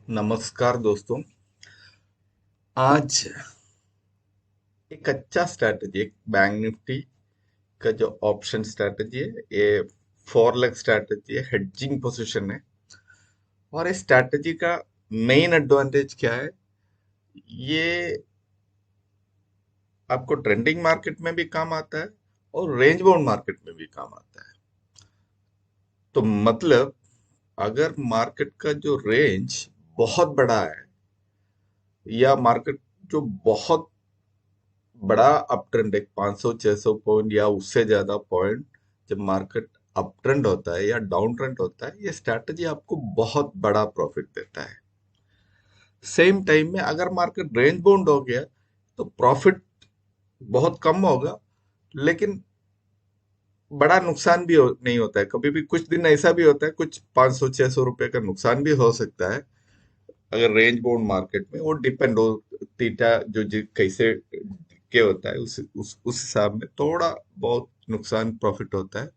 नमस्कार दोस्तों। आज एक अच्छा स्ट्रैटेजी, एक बैंक निफ्टी का जो ऑप्शन स्ट्रैटेजी है, ये 4 लेग स्ट्रैटेजी है, हेडजिंग पोजीशन है। और इस स्ट्रैटेजी का मेन एडवांटेज क्या है? ये आपको ट्रेंडिंग मार्केट में भी काम आता है और रेंज बाउंड मार्केट में भी काम आता है। तो मतलब अगर मार्केट का जो रेंज बहुत बड़ा है या मार्केट जो बहुत बड़ा अप ट्रेंड है, 500-600 पॉइंट या उससे ज्यादा पॉइंट, जब मार्केट अप ट्रेंड होता है या डाउन ट्रेंड होता है, ये स्ट्रैटेजी आपको बहुत बड़ा प्रॉफिट देता है। सेम टाइम में अगर मार्केट रेंज बाउंड हो गया तो प्रॉफिट बहुत कम होगा, लेकिन बड़ा नुकसान भी नहीं होता है। कभी भी कुछ दिन ऐसा भी होता है, कुछ 500-600 रुपए का नुकसान भी हो सकता है अगर रेंज बाउंड मार्केट में। वो डिपेंड हो थीटा कैसे के होता है, उस हिसाब में थोड़ा बहुत नुकसान प्रॉफिट होता है।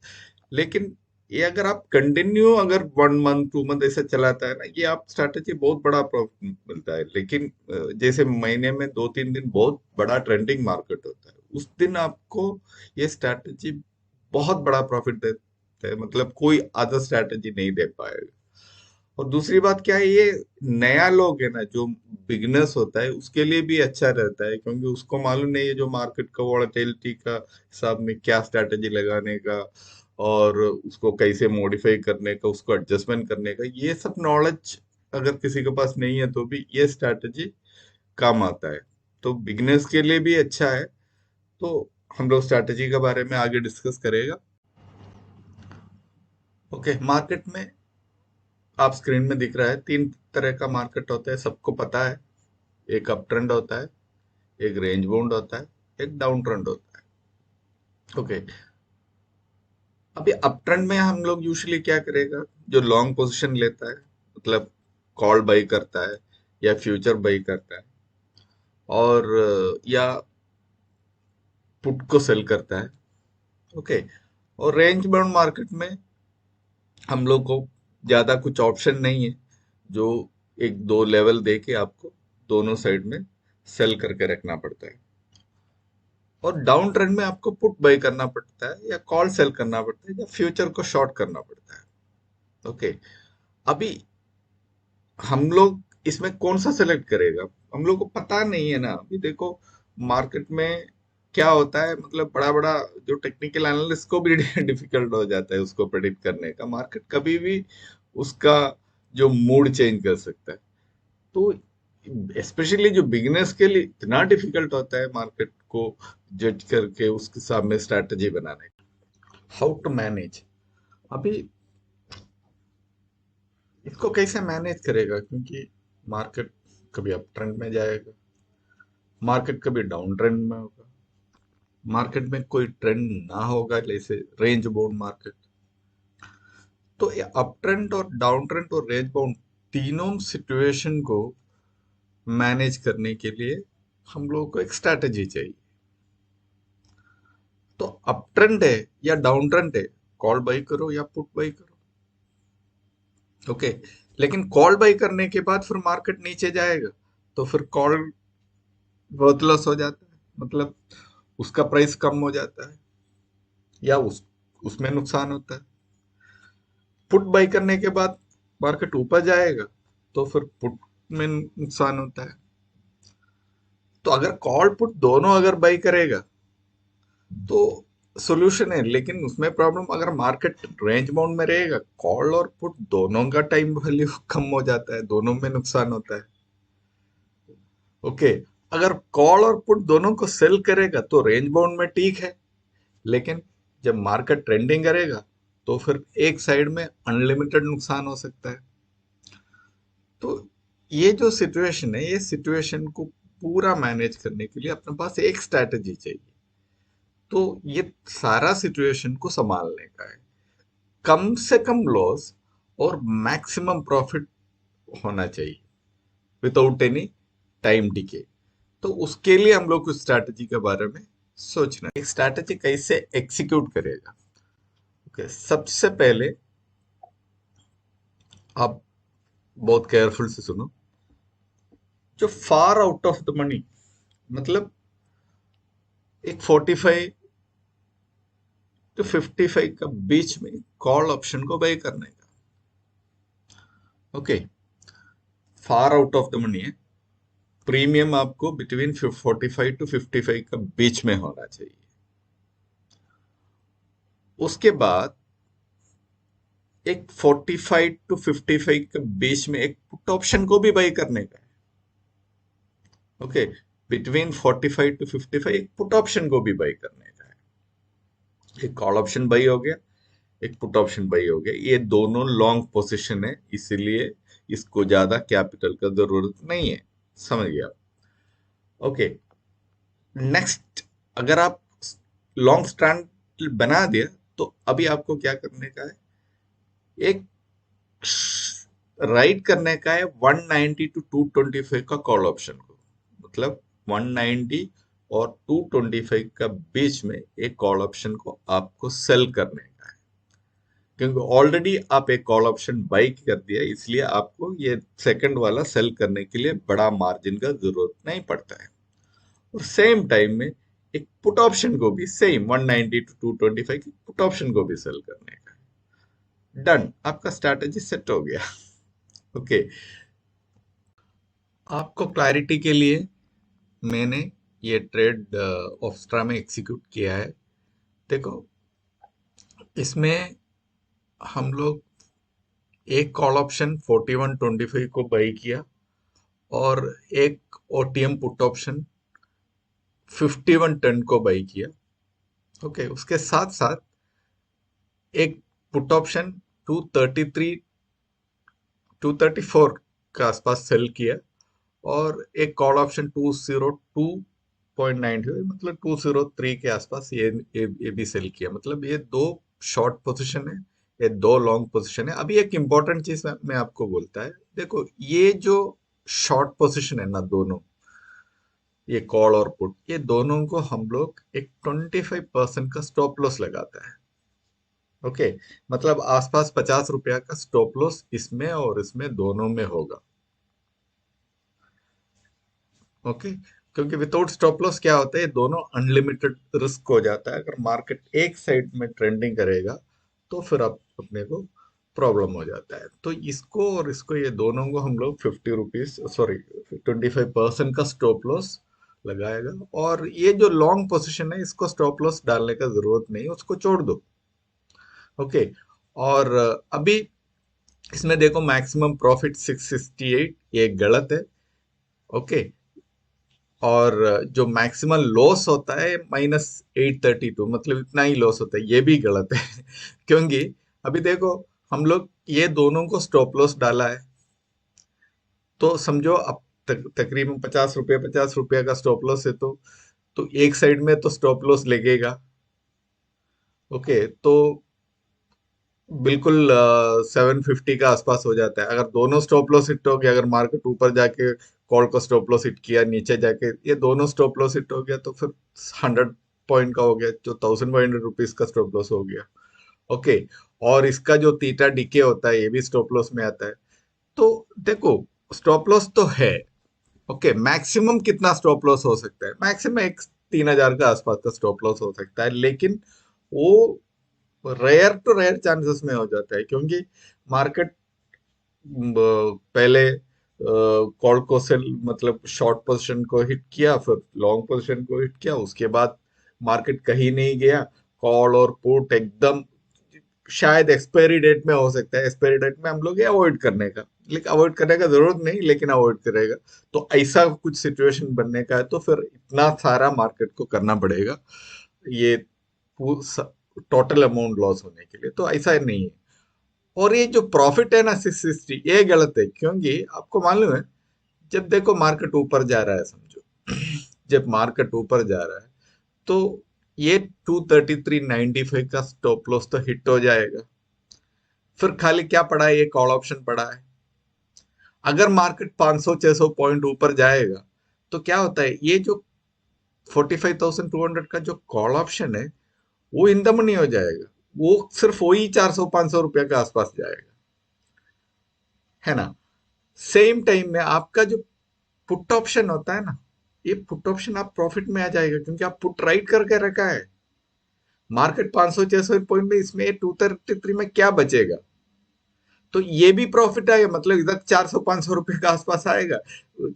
लेकिन ये अगर आप कंटिन्यू अगर 1 मंथ 2 मंथ ऐसे चलाता है ना, ये आप स्ट्रैटेजी बहुत बड़ा प्रॉफिट मिलता है। लेकिन जैसे महीने में 2-3 दिन बहुत बड़ा ट्रेंडिंग मार्केट होता है, उस दिन आपको ये स्ट्रैटेजी बहुत बड़ा प्रॉफिट देता है, मतलब कोई अदर स्ट्रैटेजी नहीं दे पाएगा। और दूसरी बात क्या है, ये नया लोग है ना, जो बिगनर्स होता है उसके लिए भी अच्छा रहता है, क्योंकि उसको मालूम नहीं है जो मार्केट का वोलेटिलिटी का हिसाब में क्या स्ट्रैटेजी लगाने का और उसको कैसे मॉडिफाई करने का, उसको एडजस्टमेंट करने का, ये सब नॉलेज अगर किसी के पास नहीं है तो भी ये स्ट्रैटेजी काम आता है। तो बिगनर्स के लिए भी अच्छा है। तो हम लोग स्ट्रैटेजी के बारे में आगे डिस्कस करेगा। ओके, मार्केट में आप स्क्रीन में दिख रहा है, 3 तरह का मार्केट होता है, सबको पता है। एक अप ट्रेंड होता है, एक रेंज बाउंड होता है, एक डाउन ट्रेंड होता है। ओके, अभी अप ट्रेंड में हम लोग यूजुअली क्या करेगा, जो लॉन्ग पोजीशन लेता है, मतलब कॉल बाई करता है या फ्यूचर बाई करता है, और या पुट को सेल करता है। ओके, और रेंज बाउंड मार्केट में हम लोग को ज्यादा कुछ ऑप्शन नहीं है, जो एक दो लेवल दे के आपको दोनों साइड में सेल करके रखना पड़ता है। और डाउन ट्रेंड में आपको पुट बाय करना पड़ता है या कॉल सेल करना पड़ता है या फ्यूचर को शॉर्ट करना पड़ता है। ओके, अभी हम लोग इसमें कौन सा सेलेक्ट करेगा, हम लोग को पता नहीं है ना। अभी देखो मार्केट में क्या होता है, मतलब बड़ा बड़ा जो टेक्निकल एनालिस्ट को भी डिफिकल्ट हो जाता है उसको प्रेडिक्ट करने का। मार्केट कभी भी उसका जो मूड चेंज कर सकता है। तो स्पेशली जो बिगिनर्स के लिए इतना डिफिकल्ट होता है मार्केट को जज करके उसके सामने स्ट्रैटेजी बनाने का। हाउ टू मैनेज, अभी इसको कैसे मैनेज करेगा, क्योंकि मार्केट कभी अप ट्रेंड में जाएगा, मार्केट कभी डाउन ट्रेंड में होगा, मार्केट में कोई ट्रेंड ना होगा, जैसे रेंज बाउंड मार्केट। तो ये अप ट्रेंड और डाउन ट्रेंड और रेंज बाउंड तीनों सिचुएशन को मैनेज करने के लिए हम लोगों को एक स्ट्रैटेजी चाहिए। तो अप ट्रेंड है या डाउन ट्रेंड है, कॉल बाई करो या पुट बाई करो। ओके, लेकिन कॉल बाई करने के बाद फिर मार्केट नीचे जाएगा तो फिर कॉल बहुत लॉस हो जाता है, मतलब उसका प्राइस कम हो जाता है या उसमें नुकसान होता है। पुट बाई करने के बाद मार्केट ऊपर जाएगा तो फिर पुट में नुकसान होता है। तो अगर कॉल पुट दोनों अगर बाई करेगा तो सॉल्यूशन है, लेकिन उसमें प्रॉब्लम, अगर मार्केट रेंज बाउंड में रहेगा, कॉल और पुट दोनों का टाइम वैल्यू कम हो जाता है, दोनों में नुकसान होता है। ओके, अगर कॉल और पुट दोनों को सेल करेगा तो रेंज बाउंड में ठीक है, लेकिन जब मार्केट ट्रेंडिंग करेगा तो फिर एक साइड में अनलिमिटेड नुकसान हो सकता है। तो ये जो सिचुएशन है, ये सिचुएशन को पूरा मैनेज करने के लिए अपने पास एक स्ट्रैटेजी चाहिए। तो ये सारा सिचुएशन को संभालने का है, कम से कम लॉस और मैक्सिमम प्रॉफिट होना चाहिए विदाउट एनी टाइम डिके। तो उसके लिए हम लोग कुछ स्ट्रैटेजी के बारे में सोचना है। एक स्ट्रैटेजी कैसे एग्जीक्यूट करेगा। ओके, सबसे पहले आप बहुत केयरफुल से सुनो। जो far out of the money, मतलब एक 45 टू 55 का बीच में कॉल ऑप्शन को बाय करने का। Okay, far out of the money है, प्रीमियम आपको बिटवीन 45 टू 55 का बीच में होना चाहिए। उसके बाद एक 45 टू 55 के बीच में एक पुट ऑप्शन को भी बाय करने का है। ओके, बिटवीन 45 टू 55 एक पुट ऑप्शन को भी बाय करने का है। एक कॉल ऑप्शन बाय हो गया, एक पुट ऑप्शन बाय हो गया। ये दोनों लॉन्ग पोजीशन है, इसलिए इसको ज्यादा कैपिटल का जरूरत नहीं है। समझ गया? ओके, नेक्स्ट, अगर आप लॉन्ग स्टैंड बना दिया तो अभी आपको क्या करने का है, एक राइट करने का है 190 टू 225 का कॉल ऑप्शन को। मतलब 190 और 225 का बीच में एक कॉल ऑप्शन को आपको सेल करने का है, क्योंकि ऑलरेडी आप एक कॉल ऑप्शन बाई कर दिया, इसलिए आपको ये सेकंड वाला सेल करने के लिए बड़ा मार्जिन का जरूरत नहीं पड़ता है। और सेम टाइम में एक पुट ऑप्शन को भी सेम 190 टू 225 की पुट ऑप्शन को भी सेल करने का है। डन, आपका स्ट्रैटेजी सेट हो गया। ओके, आपको क्लैरिटी के लिए मैंने ये ट्रेड ऑफ्स्ट्रा में एग्जीक्यूट किया है। देखो, इसमें हम लोग एक कॉल ऑप्शन 4125 को बाई किया और एक ओटीएम पुट ऑप्शन 5110 को बाई किया। ओके, उसके साथ साथ एक पुट ऑप्शन 234 के आसपास सेल किया और एक कॉल ऑप्शन 202.90 मतलब 203 के आसपास ये भी सेल किया। मतलब ये दो शॉर्ट पोजीशन है, ये दो लॉन्ग पोजीशन है। अभी एक इंपॉर्टेंट चीज मैं आपको बोलता है, देखो ये जो शॉर्ट पोजीशन है ना, दोनों ये कॉल और पुट, ये दोनों को हम लोग एक 25% का स्टॉप लॉस लगाता है। ओके, मतलब आसपास 50 रुपया का स्टॉप लॉस इसमें और इसमें दोनों में होगा। ओके, क्योंकि विदाउट स्टॉप लॉस क्या होता है, दोनों अनलिमिटेड रिस्क हो जाता है। अगर मार्केट एक साइड में ट्रेंडिंग करेगा तो फिर आप अपने को प्रॉब्लम हो जाता है। तो इसको और इसको, ये दोनों को हम लोग 50 रुपीज, सॉरी 25% का स्टॉप लॉस लगाएगा। और ये जो लॉन्ग पोजीशन है, इसको स्टॉप लॉस डालने का जरूरत नहीं, उसको छोड़ दो। ओके, और अभी इसमें देखो मैक्सिमम प्रॉफिट 668, ये गलत है। ओके, और जो मैक्सिमम लॉस होता है -832, मतलब इतना ही लॉस होता है, ये भी गलत है। क्योंकि अभी देखो, हम लोग ये दोनों को स्टॉप लॉस डाला है, तो समझो अब तकरीबन 50 रुपया का स्टॉप लॉस है, तो एक साइड में तो स्टॉप लॉस लगेगा। ओके, तो बिल्कुल 750 का आसपास हो जाता है। अगर दोनों स्टॉप लॉस हिट हो गया, अगर मार्केट ऊपर जाके कॉल को स्टॉप लॉस हिट किया, नीचे जाके ये दोनों स्टॉप लॉस हिट हो गया, तो फिर 100 पॉइंट का हो गया, जो 1500 रुपीज का स्टॉप लॉस हो गया। ओके, और इसका जो थीटा डीके होता है, ये भी स्टॉप लॉस में आता है। तो देखो, स्टॉप लॉस तो है। ओके, मैक्सिमम कितना स्टॉप लॉस हो सकता है, मैक्सिमम एक 3000 का आसपास का स्टॉप लॉस हो सकता है, लेकिन वो रेयर टू रेयर चांसेस में हो जाता है, क्योंकि मार्केट पहले कॉल को सेल, मतलब शॉर्ट पोजीशन को हिट किया, फिर लॉन्ग पोजीशन को हिट किया, उसके बाद मार्केट कहीं नहीं गया, कॉल और पुट एकदम, शायद एक्सपायरी डेट में हो सकता है, एक्सपायरी डेट में हम लोग अवॉइड करने का, लेकिन अवॉइड करने का जरूरत नहीं, लेकिन अवॉइड करेगा। तो ऐसा कुछ सिचुएशन बनने का है, तो फिर इतना सारा मार्केट को करना पड़ेगा ये टोटल अमाउंट लॉस होने के लिए, तो ऐसा नहीं है। और ये जो प्रॉफिट है ना 660, ये गलत है, क्योंकि आपको मालूम है, जब देखो मार्केट ऊपर जा रहा है, समझो जब मार्केट ऊपर जा रहा है, तो ये 233.95 का स्टॉप लॉस तो हिट हो जाएगा। फिर खाली क्या पड़ा है, ये कॉल ऑप्शन पड़ा है। अगर मार्केट 500-600 पॉइंट ऊपर जाएगा, तो क्या होता है, ये जो 45,200 का जो कॉल ऑप्शन है, वो इन द मनी हो जाएगा। वो सिर्फ वही 400-500 रुपया के आसपास जाएगा, है ना। सेम टाइम में आपका जो पुट ऑप्शन होता है ना, ये पुट ऑप्शन आप प्रॉफिट में आ जाएगा क्योंकि आप पुट राइट करके रखा है। मार्केट 500-600 पॉइंट में, इसमें 233 में क्या बचेगा? तो ये भी प्रॉफिट आएगा, मतलब इधर 400-500 रुपए के आसपास आएगा,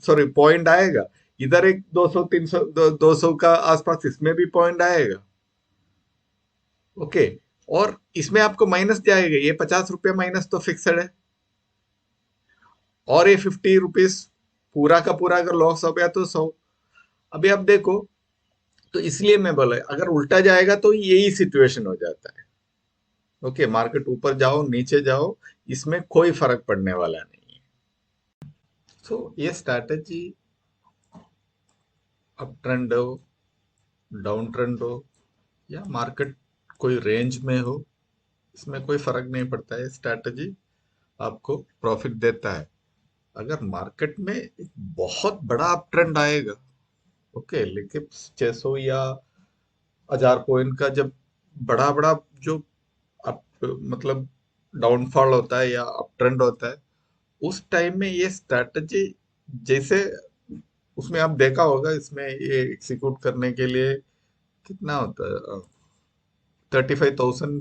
सॉरी पॉइंट आएगा। इधर एक 200-300 200 का आसपास इसमें भी पॉइंट आएगा। ओके, और इसमें आपको माइनस जाएगा, ये 50 रुपया माइनस तो फिक्सड है, और ये 50 रुपीज पूरा का पूरा अगर लॉस हो गया तो 100। अभी आप देखो, तो इसलिए मैं बोला अगर उल्टा जाएगा तो यही सिचुएशन हो जाता है। ओके, मार्केट ऊपर जाओ नीचे जाओ, इसमें कोई फर्क पड़ने वाला नहीं है। सो ये स्ट्रैटेजी अप ट्रेंड हो, डाउन ट्रेंड हो, या मार्केट कोई रेंज में हो, इसमें कोई फर्क नहीं पड़ता है, स्ट्रैटेजी आपको प्रॉफिट देता है। अगर मार्केट में एक बहुत बड़ा अप ट्रेंड आएगा, ओके, लेकिन 600 या 1000 पॉइंट का जब बड़ा बड़ा जो अप मतलब डाउनफॉल होता है या अप ट्रेंड होता है, उस टाइम में ये स्ट्रैटेजी, जैसे उसमें आप देखा होगा, इसमें ये एग्जीक्यूट करने के लिए कितना होता है, 35,000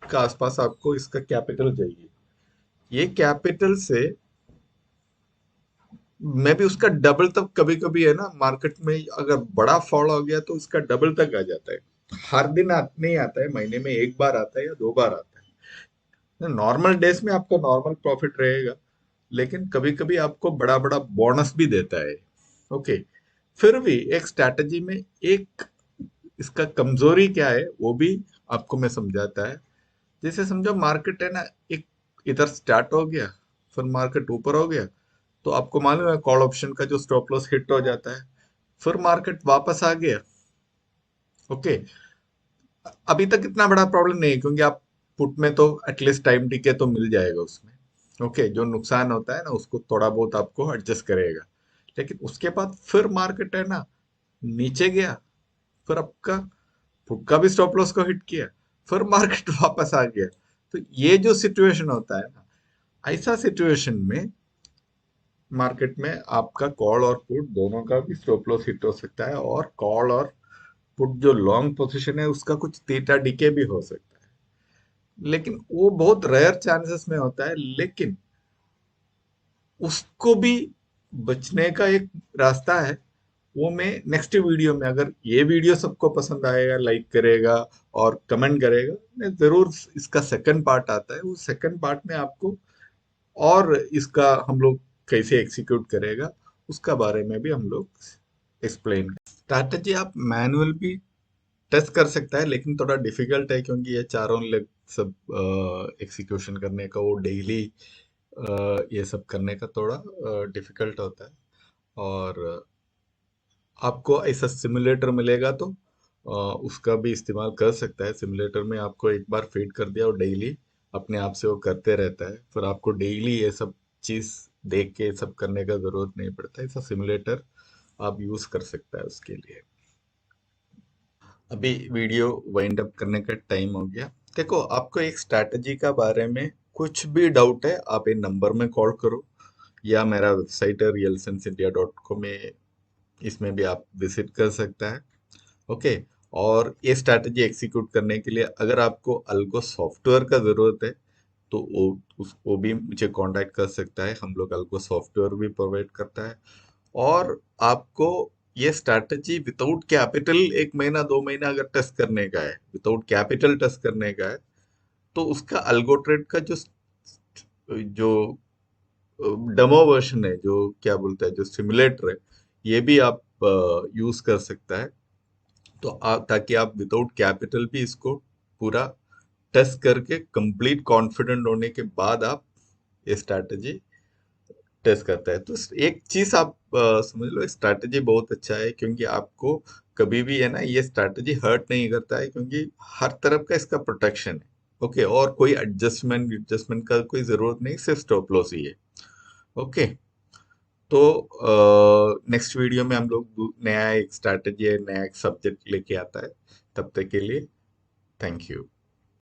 का आसपास आपको इसका कैपिटल चाहिए। ये कैपिटल से मैं भी उसका डबल तक कभी कभी है ना, मार्केट में अगर बड़ा फॉल हो गया तो उसका डबल तक आ जाता है। हर दिन नहीं आता है, महीने में एक बार आता है या 2 बार आता है। नॉर्मल डेज में आपका नॉर्मल प्रॉफिट रहेगा, लेकिन कभी कभी आपको बड़ा बड़ा बोनस भी देता है। ओके, फिर भी एक स्ट्रैटेजी में एक इसका कमजोरी क्या है वो भी आपको मैं समझाता है। जैसे समझो मार्केट है ना, एक इधर स्टार्ट हो गया, फिर मार्केट ऊपर हो गया, तो आपको मालूम है कॉल ऑप्शन का जो स्टॉप लॉस हिट हो जाता है, फिर मार्केट वापस आ गया। ओके, अभी तक इतना बड़ा प्रॉब्लम नहीं है क्योंकि आप पुट में तो एटलीस्ट टाइम टिके तो मिल जाएगा उसमें। ओके, जो नुकसान होता है ना उसको थोड़ा बहुत आपको एडजस्ट करेगा। लेकिन उसके बाद फिर मार्केट है ना नीचे गया, फिर आपका पुट का भी स्टॉप लॉस को हिट किया, फिर मार्केट वापस आ गया। तो ये जो सिचुएशन होता है ना, ऐसा सिचुएशन में मार्केट में आपका कॉल और पुट दोनों का भी स्टॉप लॉस हिट हो सकता है, और कॉल और पुट जो लॉन्ग पोजीशन है उसका कुछ थीटा डीके भी हो सकता है। लेकिन वो बहुत रेयर चांसेस में होता है, लेकिन उसको भी बचने का एक रास्ता है। वो मैं नेक्स्ट वीडियो में, अगर ये वीडियो सबको पसंद आएगा, लाइक करेगा और कमेंट करेगा, मैं जरूर इसका सेकंड पार्ट आता है, उस सेकंड पार्ट में आपको और इसका हम लोग कैसे एग्जीक्यूट करेगा उसका बारे में भी हम लोग एक्सप्लेन। स्ट्रैटेजी आप मैनुअल भी टेस्ट कर सकता है, लेकिन थोड़ा डिफिकल्ट है क्योंकि ये चारों लेग सब एग्जीक्यूशन करने का, वो डेली ये सब करने का थोड़ा डिफिकल्ट होता है। और आपको ऐसा सिमुलेटर मिलेगा तो उसका भी इस्तेमाल कर सकता है। सिमुलेटर में आपको एक बार फीड कर दिया और डेली अपने आप से वो करते रहता है, फिर आपको डेली ये सब चीज देख के सब करने का जरूरत नहीं पड़ता। ऐसा सिमुलेटर आप यूज कर सकता है उसके लिए। अभी वीडियो वाइंड अप करने का टाइम हो गया। देखो, आपको एक स्ट्रैटेजी का बारे में कुछ भी डाउट है, आप इन नंबर में कॉल करो, या मेरा वेबसाइट है realsensindia.com में, इसमें भी आप विजिट कर सकता है। ओके, और ये स्ट्रैटेजी एग्जीक्यूट करने के लिए अगर आपको अल्गो सॉफ्टवेयर का जरूरत है तो वो भी मुझे कांटेक्ट कर सकता है। हम लोग अल्गो सॉफ्टवेयर भी प्रोवाइड करता है। और आपको ये स्ट्रैटेजी विदाउट कैपिटल 1 महीना 2 महीना अगर टेस्ट करने का है, विदाउट कैपिटल टेस्ट करने का है, तो उसका अल्गो ट्रेड का जो जो डेमो वर्जन है, जो क्या बोलते हैं, जो सिमुलेटर है, ये भी आप यूज कर सकता है। तो ताकि आप विदाउट कैपिटल भी इसको पूरा टेस्ट करके कंप्लीट कॉन्फिडेंट होने के बाद आप ये स्ट्रैटेजी टेस्ट करता है। तो एक चीज आप समझ लो, स्ट्रैटेजी बहुत अच्छा है क्योंकि आपको कभी भी है ना, ये स्ट्रैटेजी हर्ट नहीं करता है क्योंकि हर तरफ का इसका प्रोटेक्शन है। ओके, और कोई एडजस्टमेंट एडजस्टमेंट का कोई जरूरत नहीं, सिर्फ स्टॉप लॉस ही है। ओके, तो नेक्स्ट वीडियो में हम लोग नया एक स्ट्रैटेजी है, नया एक सब्जेक्ट लेके आता है। तब तक के लिए थैंक यू।